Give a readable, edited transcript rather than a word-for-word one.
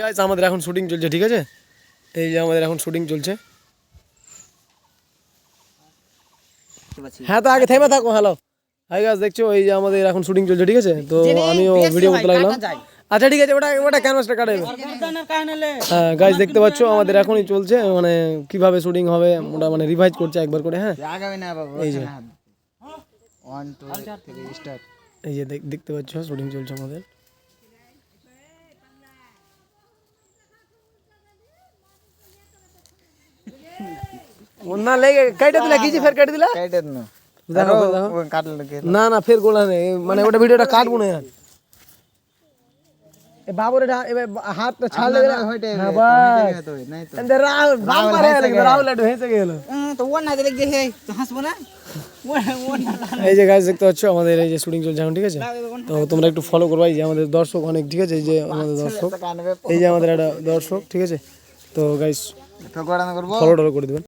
Guys আমাদের এখন shooting চলছে, ঠিক আছে? এই যে আমাদের এখন শুটিং চলছে। হ্যাঁ, তো আগে থেমে থাকো। হ্যালো হাই গাইস, দেখছো এই যে আমাদের এখন শুটিং চলছে, ঠিক আছে? তো আমিও ভিডিও করতে লাগলাম। আচ্ছা ঠিক আছে, ওটা ক্যানভাসটা কাটে। হ্যাঁ গাইস, দেখতে পাচ্ছ আমাদের এখনই চলছে, মানে কিভাবে শুটিং হবে ওটা মানে রিভাইজ করছে একবার করে। হ্যাঁ, এই যে 1 2 3 স্টার্ট। এই যে দেখতে পাচ্ছ শুটিং চলছে আমাদের। না লেগে কেটে দিলা, কিছু ফের কেটে দিলা, কাটে না দেখো না না ফের গোলা নেই, মানে ওটা ভিডিওটা কাটবো না। এ বাবুরে এবার হাত ছাড় লেগে হ্যাঁ বাস এন্ড রাহুল মারে লাগে, রাহুল একটু হেসে গেল। তো ওর না দিলে যে হে তো হাসবো না। এই যে গাইস দেখতে পাচ্ছ আমাদের এই যে শুটিং চলছে এখন, ঠিক আছে? তো তোমরা একটু ফলো করবা, এই যে আমাদের দর্শক অনেক, ঠিক আছে? এই যে আমাদের দর্শক, এই যে আমাদের একটা দর্শক, ঠিক আছে? তো গাইস তো গড়ানো করব, ফলো টলো করে দিবেন।